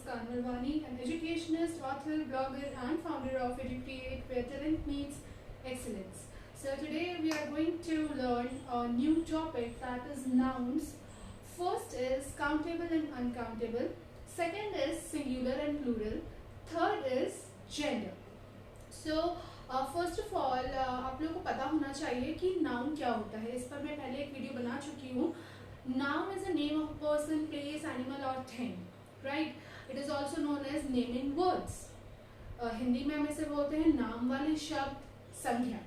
Muskan Malwani, an educationist, author, blogger, and founder of EduCreate, where talent meets excellence. So today we are going to learn a new topic, that is nouns. First is countable and uncountable. Second is singular and plural. Third is gender. So first of all आप लोगों को पता होना चाहिए कि noun क्या होता है. इस पर मैं पहले एक वीडियो बना चुकी हूँ. Noun is a name of person, place, animal और thing. Right. It is also known as name in words. Hindi में हम इसे बोलते हैं नाम वाले शब्द, संख्या.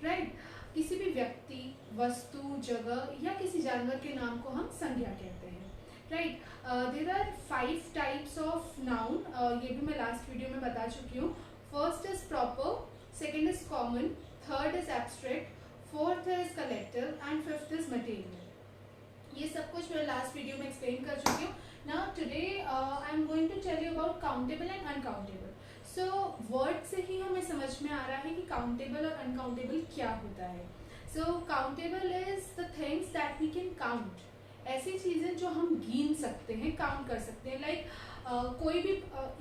राइट. किसी भी व्यक्ति, वस्तु, जगह या किसी जानवर के नाम को हम संज्ञा कहते हैं. Right. There are 5 types of noun. ये भी मैं लास्ट वीडियो में बता चुकी हूँ. First is proper, second is common, third is abstract, fourth is collective and fifth is material. ये सब कुछ मैं लास्ट वीडियो में एक्सप्लेन कर चुकी हूँ. Now today I am going to tell you about countable and uncountable. So word से ही हमें समझ में आ रहा है कि countable और uncountable क्या होता है. So countable is the things that we can count. ऐसी चीजें जो हम गिन सकते हैं, काउंट कर सकते हैं. लाइक कोई भी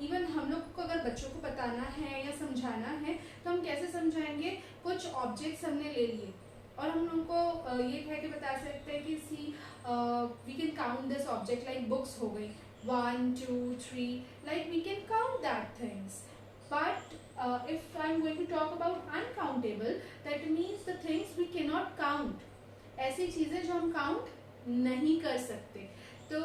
इवन हम लोग को अगर बच्चों को बताना है या समझाना है तो हम कैसे समझाएंगे. कुछ ऑब्जेक्ट्स हमने ले लिए और हम उनको ये कह के बता सकते हैं कि see we can count this object. Like books हो गई 1 2 3. Like we can count that things. But if I am going to talk about uncountable, that means the things we cannot count. ऐसी चीजें जो हम काउंट नहीं कर सकते. तो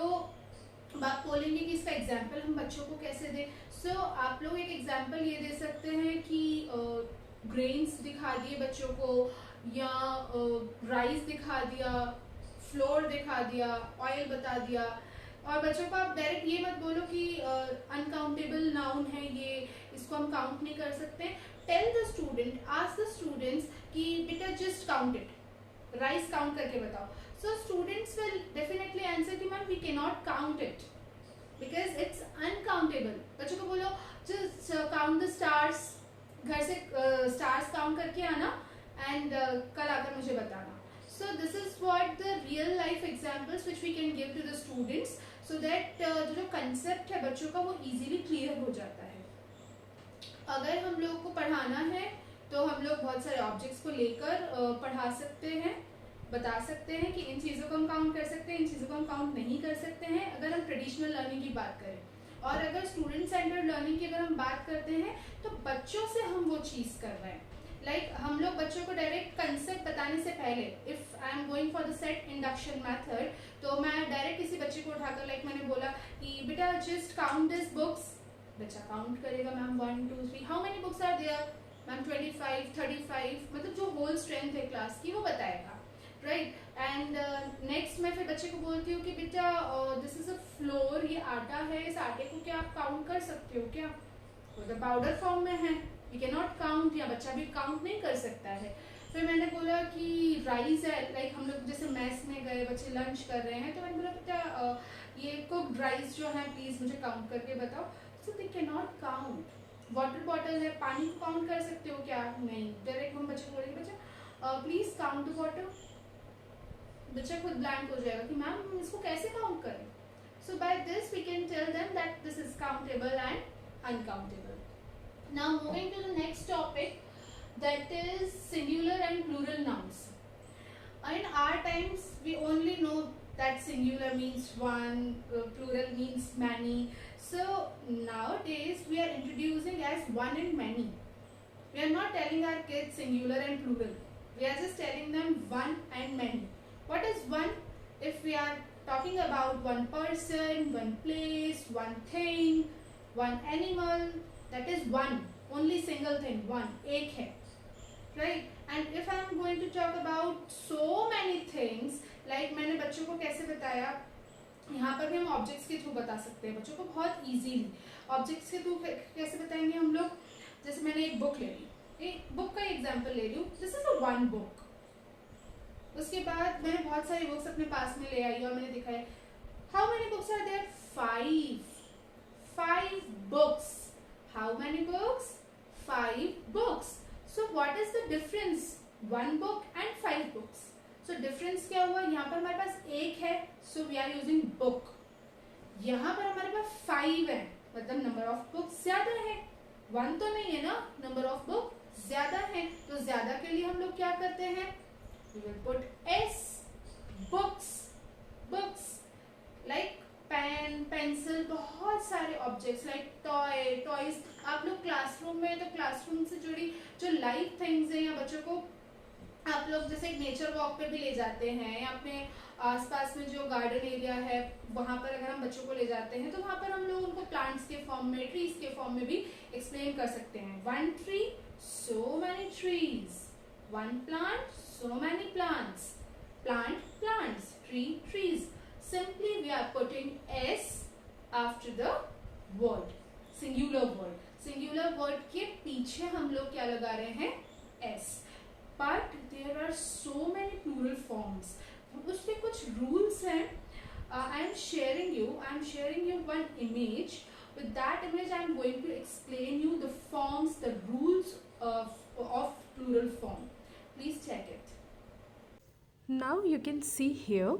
बात बोलेंगे कि इसका एग्जाम्पल हम बच्चों को कैसे दें. सो आप लोग एक एग्जाम्पल ये दे सकते हैं कि ग्रेन्स दिखा दिए बच्चों को, या राइस दिखा दिया, फ्लोर दिखा दिया, ऑयल बता दिया. और बच्चों को आप डायरेक्ट ये मत बोलो कि अनकाउंटेबल नाउन है ये, इसको हम काउंट नहीं कर सकते. Tell the student, ask the students कि बेटा just count it. Rice count करके बताओ. So students will definitely answer कि ma'am we cannot count it because it's uncountable. बच्चों को बोलो just count the stars. घर से stars count करके आना and कल आकर मुझे बताना. So this is what the real life examples which we can give to the students so that जो concept है बच्चों का वो easily clear हो जाता है. अगर हम लोग को पढ़ाना है तो हम लोग बहुत सारे ऑब्जेक्ट्स को लेकर पढ़ा सकते हैं, बता सकते हैं कि इन चीज़ों को हम काउंट कर सकते हैं, इन चीज़ों को हम काउंट नहीं कर सकते हैं. अगर हम ट्रेडिशनल लर्निंग की बात करें, और अगर स्टूडेंट सेंटर्ड लर्निंग की अगर हम बात करते हैं तो बच्चों से हम वो चीज़ कर रहे हैं. लाइक हम लोग बच्चों को डायरेक्ट कंसेप्ट बताने से पहले, if I am going for the set induction method, तो मैं डायरेक्ट किसी बच्चे को उठाकर लाइक मैंने बोला कि बेटा जस्ट काउंट दिस बुक्स. बच्चा काउंट करेगा ma'am 1 2 3. How many books are there ma'am? 25 35. मतलब जो होल स्ट्रेंथ है क्लास की वो बताएगा. राइट. एंड नेक्स्ट मैं फिर बच्चे को बोलती हूँ कि बेटा दिस इज अ फ्लोर, ये आटा है, इस आटे को क्या आप काउंट कर सकते हो क्या? वो तो पाउडर फॉर्म में है, वी कैन नॉट काउंट, या बच्चा भी काउंट नहीं कर सकता है. फिर मैंने बोला कि राइस है, लाइक हम लोग जैसे मैस में गए, बच्चे लंच कर रहे हैं, तो मैंने बोला बेटा ये कुक्ड राइस जो है प्लीज मुझे काउंट करके बताओ. So they can not count. Water bottle है, पानी को काउंट कर सकते हो क्या? नहीं. डायरेक्ट हम बच्चे को बोलेंगे बच्चा प्लीज काउंट द वाटर. बच्चा खुद ब्लैंक हो जाएगा कि मैम इसको कैसे काउंट करें. So by this we can tell them that this is countable and uncountable. Now moving to the next topic, that is singular and plural nouns. In our times we only know that singular means one, plural means many. So nowadays we are introducing as one and many. We are not telling our kids singular and plural. We are just telling them one and many. What is one? If we are talking about one person, one place, one thing, one animal, that is one. Only single thing, one. एक है. Right? And if I am going to talk about so many things, like मैंने बच्चों को कैसे बताया, यहाँ पर भी हम ऑब्जेक्ट्स के थ्रू बता सकते हैं बच्चों को बहुत इजीली. ऑब्जेक्ट्स के थ्रू कैसे बताएंगे हम लोग? जैसे मैंने एक बुक ले ली, एक बुक का एग्जांपल ले रही हूँ. This is a one book. उसके बाद मैंने बहुत सारी बुक्स अपने पास में ले आई और मैंने दिखाया. How many books are there? 5 books. How many books? 5 books. So what is the difference? 1 book and 5 books. So difference क्या हुआ? यहाँ पर हमारे पास एक है, so we are using book. यहाँ पर हमारे पास 5 है, मतलब नंबर ऑफ बुक्स ज्यादा है, 1 तो नहीं है ना, नंबर ऑफ बुक ज्यादा है, तो ज्यादा के लिए हम लोग क्या करते हैं, we will put S, books, books like pen, pencil, बहुत सारे ऑब्जेक्ट्स लाइक टॉयज। आप लोग क्लासरूम में, तो क्लासरूम से जुड़ी जो लाइव थिंग्स हैं, या बच्चों को आप लोग जैसे एक नेचर वॉक पे भी ले जाते हैं, या अपने आसपास में जो गार्डन एरिया है वहां पर अगर हम बच्चों को ले जाते हैं, तो वहां पर हम लोग उनको प्लांट्स के फॉर्म में, ट्रीज के फॉर्म में भी एक्सप्लेन कर सकते हैं। 1 tree, so many trees, 1 plant, so many plants, plant, plants, tree, trees. Simply we are putting s after the word, singular word, singular word के पीछे हम लोग क्या लगा रहे हैं, s. But there are so many plural forms. उस पे कुछ rules हैं. I am sharing you one image. With that image I am going to explain you the forms, the rules of plural form. Please check it. Now you can see here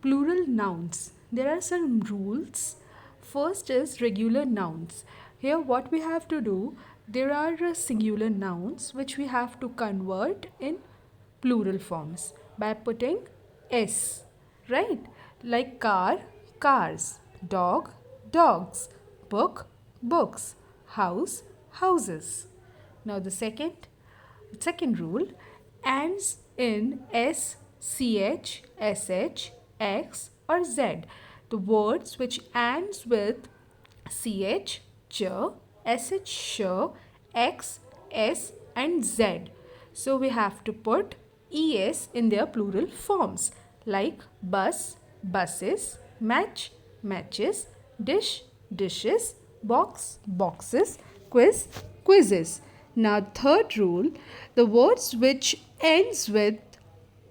plural nouns. There are some rules. First is regular nouns. Here what we have to do, there are singular nouns which we have to convert in plural forms by putting s, right? Like car, cars, dog, dogs, book, books, house, houses. Now the second rule ends in s, ch, sh, x or z. The words which ends with ch, ch, sh, sh, x, s and z. So we have to put es in their plural forms like bus, buses, match, matches, dish, dishes, box, boxes, quiz, quizzes. Now third rule, the words which ends with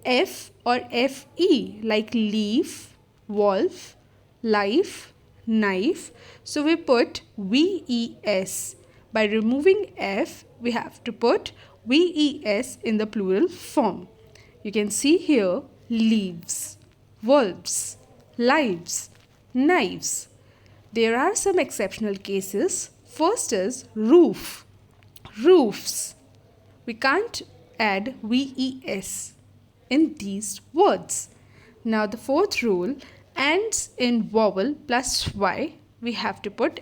f or fe like leaf, wolf, life, knife. So we put ves. By removing f, we have to put ves in the plural form. You can see here leaves, wolves, lives, knives. There are some exceptional cases. First is roof, roofs. We can't add ves in these words. Now the fourth rule ends in vowel plus y. We have to put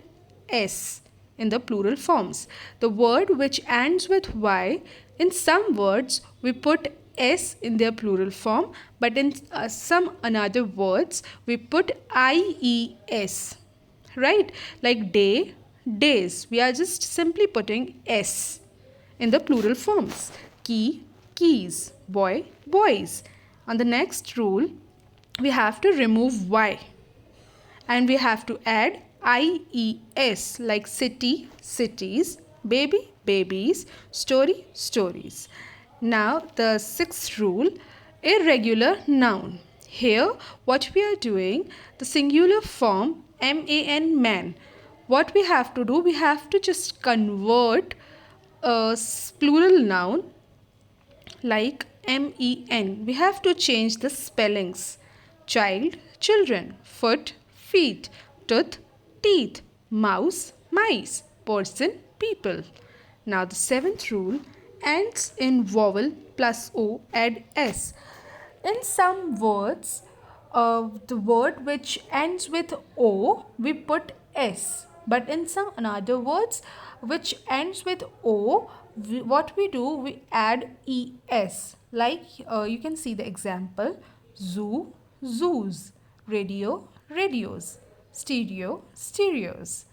s in the plural forms. The word which ends with y, in some words we put s in their plural form, but in some another words we put ies, right? Like day, days. We are just simply putting s in the plural forms. Key, keys, boy, boys. On the next rule, we have to remove y and we have to add ies like city, cities, baby, babies, story, stories. Now the sixth rule, irregular noun. Here what we are doing, the singular form man, man. What we have to do, we have to just convert a plural noun like men. We have to change the spellings. Child, children, foot, feet, tooth, teeth, mouse, mice, person, people. Now the seventh rule ends in vowel plus o, add s. In some words, the word which ends with o, we put s. But in some another words which ends with o, what we do, we add es. Like you can see the example: zoo, zoos, radio, radios, stereo, stereos.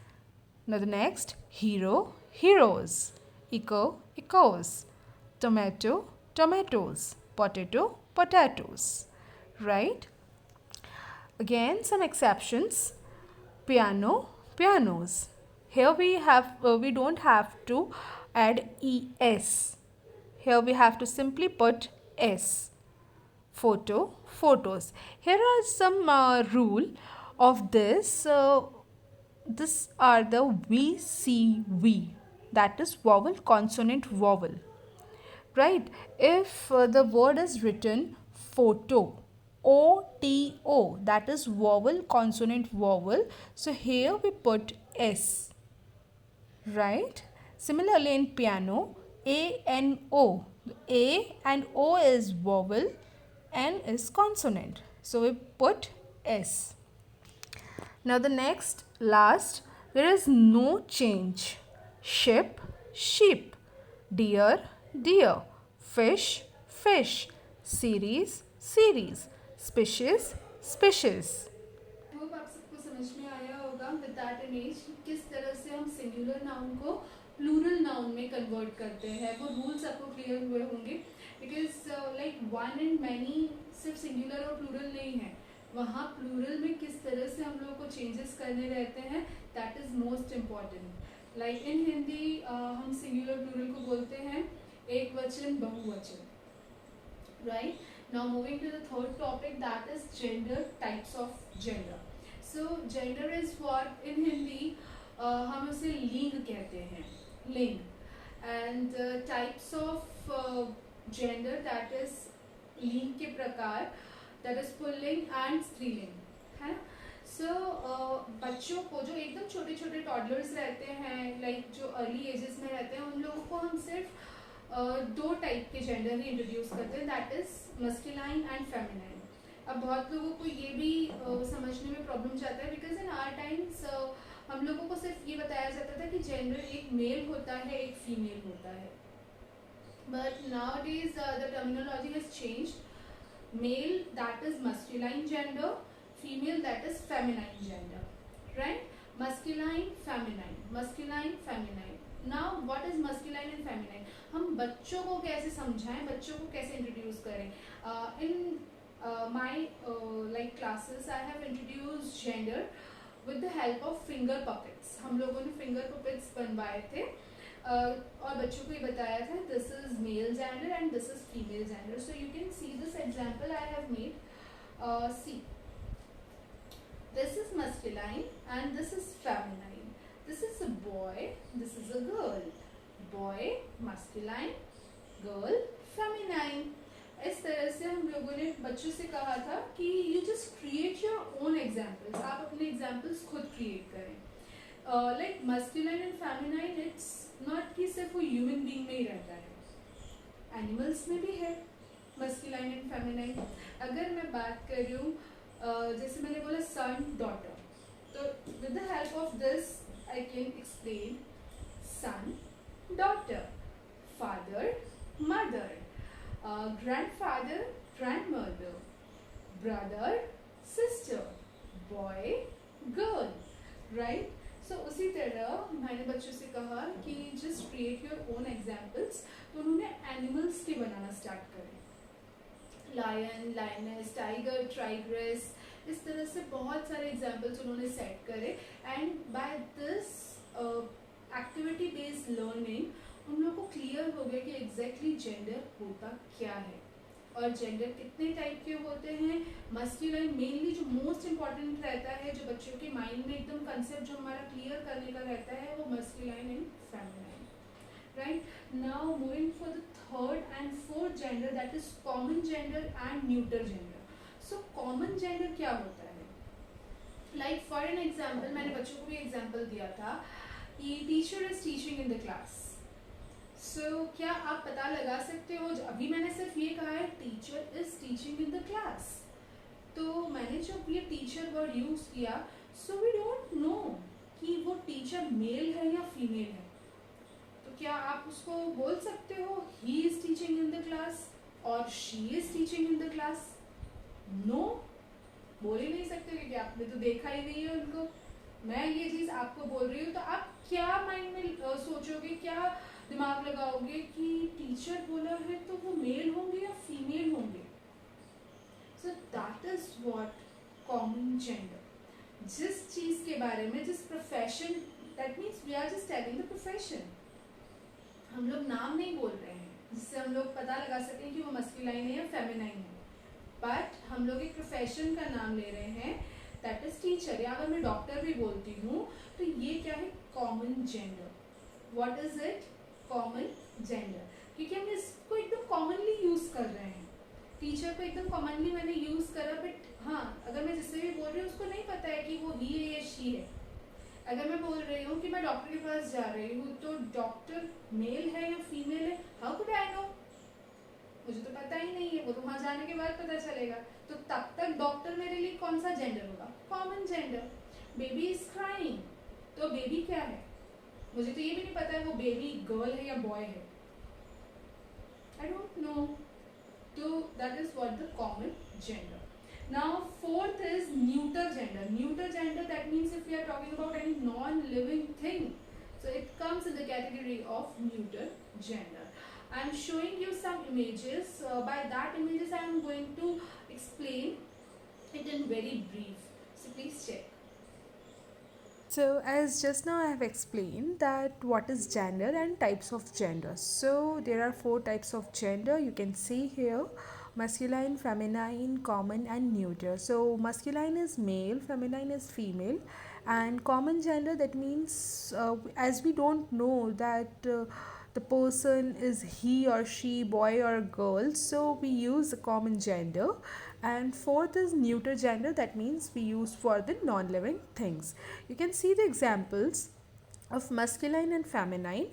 Now the next, hero, heroes, echo, echoes, tomato, tomatoes, potato, potatoes, right? Again some exceptions: piano, pianos. Here we don't have to add es. Here we have to simply put s. Photo, photos. Here are some rule of this. This are the VCV, that is vowel consonant vowel, right? If the word is written photo, OTO, that is vowel consonant vowel, so here we put S, right? Similarly in piano, A and O. A and O is vowel, N is consonant. So we put S. Now the next, last, there is no change. Ship, sheep. Deer, deer. Fish, fish. Series, series. Species, species. Hope आप सबको समझ में आया होगा with that image किस तरह से हम सिंगुलर नाउन को प्लूरल नाउन में कन्वर्ट करते हैं. वो रूल्स आपको क्लियर हुए होंगे because like one and many सिर्फ सिंगुलर और प्लूरल नहीं है. वहाँ प्लूरल में किस तरह से हम लोग को चेंजेस करने रहते हैं that is most important. Like in Hindi हम सिंगुलर प्लूरल को बोलते हैं एक वचन बहुवचन. Right, now moving to the third topic, that is gender, types of gender. So gender is what in Hindi हम उसे लिंग कहते हैं, लिंग. And types of gender, that is लिंग के प्रकार, that is पुल्लिंग and स्त्रीलिंग है. So बच्चों को जो एकदम छोटे छोटे टॉडलर्स रहते हैं, लाइक जो अर्ली एजेस में रहते हैं, उन लोगों को हम सिर्फ दो टाइप के जेंडर ही इंट्रोड्यूस करते हैं, that is masculine and feminine. अब बहुत लोगों को ये भी समझने में प्रॉब्लम जाता है बिकॉज इन आवर टाइम्स हम लोगों को सिर्फ ये बताया जाता था कि जेंडर एक मेल होता है एक फीमेल होता है. But nowadays the terminology has changed. Male that is masculine gender, female that is feminine gender. Right, masculine feminine, masculine feminine. Now what is masculine and feminine? हम बच्चों को कैसे समझाएं, बच्चों को कैसे इंट्रोड्यूस करें. In my like classes I have introduced gender with the help of finger puppets. हम लोगों ने फिंगर पपेट्स बनवाए थे और बच्चों को ये बताया था this is male gender and this is female gender. So you can see this example I have made. See, this is masculine and this is feminine. This is a boy, this is a girl. Boy masculine, girl feminine. इस तरह से हम लोगों ने बच्चों से कहा था कि you just create your own examples. आप अपने एग्जाम्पल्स खुद क्रिएट करें. Like masculine and feminine it's not कि सिर्फ वो ह्यूमन बीइंग में ही रहता है, एनिमल्स में भी है मस्कुलाइन एंड फेमिनाइन. अगर मैं बात कर रही हूँ जैसे मैंने बोला सन डॉटर, तो with the help of this I can explain son daughter, father mother, grandfather grandmother, brother sister, boy girl. Right, so उसी तरह मैंने बच्चों से कहा कि just create your own examples. तो उन्होंने एनिमल्स के बनाना स्टार्ट करें. लायन, लायनेस, टाइगर, टाइग्रेस, इस तरह से बहुत सारे एग्जाम्पल्स उन्होंने सेट करे. And by this activity based learning उन लोगों को क्लियर हो गया कि एग्जैक्टली जेंडर होता क्या है और जेंडर कितने टाइप के होते हैं. मस्कुलाइन मेनली जो मोस्ट इम्पॉर्टेंट रहता है, जो बच्चों के माइंड में एकदम कंसेप्ट जो हमारा क्लियर करने का रहता है, वो masculine and feminine. Right, now moving for the third and fourth gender, that is common gender and neuter gender. So common gender क्या होता है? Like for an example, मैंने बच्चों को भी एग्जाम्पल दिया था कि teacher is teaching in the class. So क्या आप पता लगा सकते हो, अभी मैंने सिर्फ ये कहा है teacher is teaching in the class, तो मैंने जब ये टीचर वर्ड यूज किया, सो वी डोंट नो कि वो टीचर मेल है या फीमेल है. क्या आप उसको बोल सकते हो he is teaching in the class और she is teaching in the class? No, बोल ही नहीं सकते क्योंकि आपने तो देखा ही नहीं है उनको. मैं ये चीज आपको बोल रही हूँ तो आप क्या माइंड में सोचोगे, क्या दिमाग लगाओगे कि टीचर बोला है तो वो मेल होंगे या फीमेल होंगे. So that is what common gender. जिस चीज के बारे में, जिस profession, that means we are just telling the profession. हम लोग नाम नहीं बोल रहे हैं जिससे हम लोग पता लगा सकें कि वो मस्कुलाइन है या फेमिनाइन है, बट हम लोग एक प्रोफेशन का नाम ले रहे हैं, दैट इज टीचर. या अगर मैं डॉक्टर भी बोलती हूँ तो ये क्या है? Common gender. What is it? Common gender. क्योंकि हम इसको एकदम कॉमनली यूज कर रहे हैं. टीचर को एकदम कॉमनली मैंने यूज करा, बट हाँ, अगर मैं जिससे भी बोल रही हूँ उसको नहीं पता है कि वो ही है या शी है. अगर मैं बोल रही हूँ कि मैं डॉक्टर के पास जा रही हूँ तो डॉक्टर मेल है या फीमेल है, हाउ कुड आई नो, मुझे तो पता ही नहीं है, वो तो वहां जाने के बाद पता चलेगा। तो तब तक डॉक्टर मेरे लिए कौन सा जेंडर होगा, common gender. Baby is crying, तो बेबी क्या है, मुझे तो ये भी नहीं पता है वो बेबी गर्ल है या बॉय है, I don't know. So that is what the common gender. Now fourth is neuter gender. Neuter gender, that means if we are talking about any non-living thing, so it comes in the category of neuter gender. I am showing you some images. By that images I am going to explain it in very brief. So please check. So, as just now I have explained that what is gender and types of gender. So, there are four types of gender you can see here: masculine, feminine, common, and neuter. So, masculine is male, feminine is female, and common gender, that means as we don't know that the person is he or she, boy or girl, so we use the common gender. And fourth is neuter gender, that means we use for the non-living things. You can see the examples of masculine and feminine: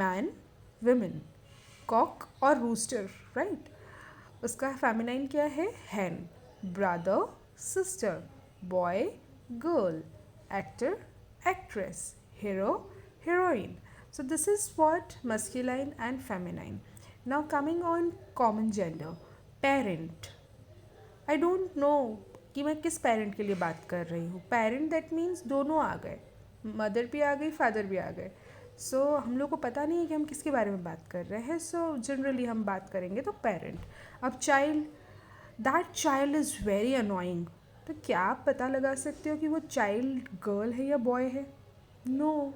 man, women, cock or rooster, right? उसका feminine क्या है? hen, brother, sister, boy, girl, actor, actress, hero, heroine. So this is what masculine and feminine. Now coming on common gender: parent. I don't know कि मैं किस parent के लिए बात कर रही हूँ. पेरेंट दैट मीन्स दोनों आ गए, मदर भी आ गई, फादर भी आ गए. सो हम लोग को पता नहीं है कि हम किसके बारे में बात कर रहे हैं. सो जनरली हम बात करेंगे तो पेरेंट. अब child, that child is very annoying. तो क्या आप पता लगा सकते हो कि वो चाइल्ड गर्ल है या बॉय है? No.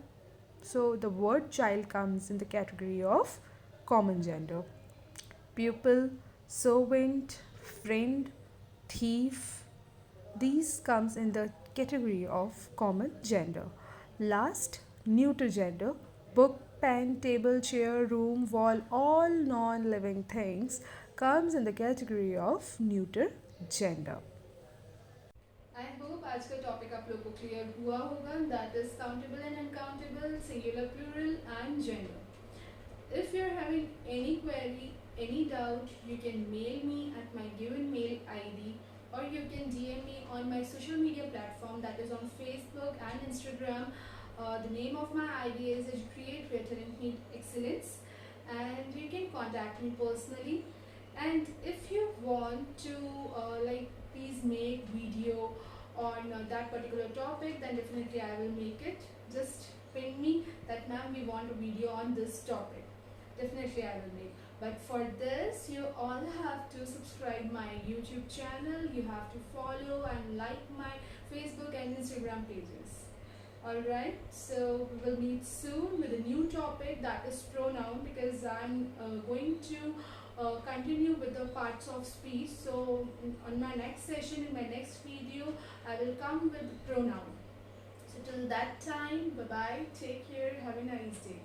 So the word child comes in the category of common gender. pupil, servant, friend, thief, these comes in the category of common gender. Last, neuter gender: book, pen, table, chair, room, wall, all non-living things comes in the category of neuter gender. I hope आज का topic आप लोग को clear हुआ होगा. That is countable and uncountable, singular, plural and gender. If you're having any query, any doubt, you can mail me at my given mail ID, or you can DM me on my social media platform, that is on Facebook and Instagram. The name of my ID is Educate Where Talent Meet Excellence, and you can contact me personally. And if you want to please make video on that particular topic, then definitely I will make it. Just ping me that ma'am, we want a video on this topic. Definitely I will make. But for this, you all have to subscribe my YouTube channel. You have to follow and like my Facebook and Instagram pages. Alright, so we will meet soon with a new topic, that is pronoun, because I'm going to continue with the parts of speech. So on my next session, in my next video, I will come with pronoun. So till that time, bye bye, take care, have a nice day.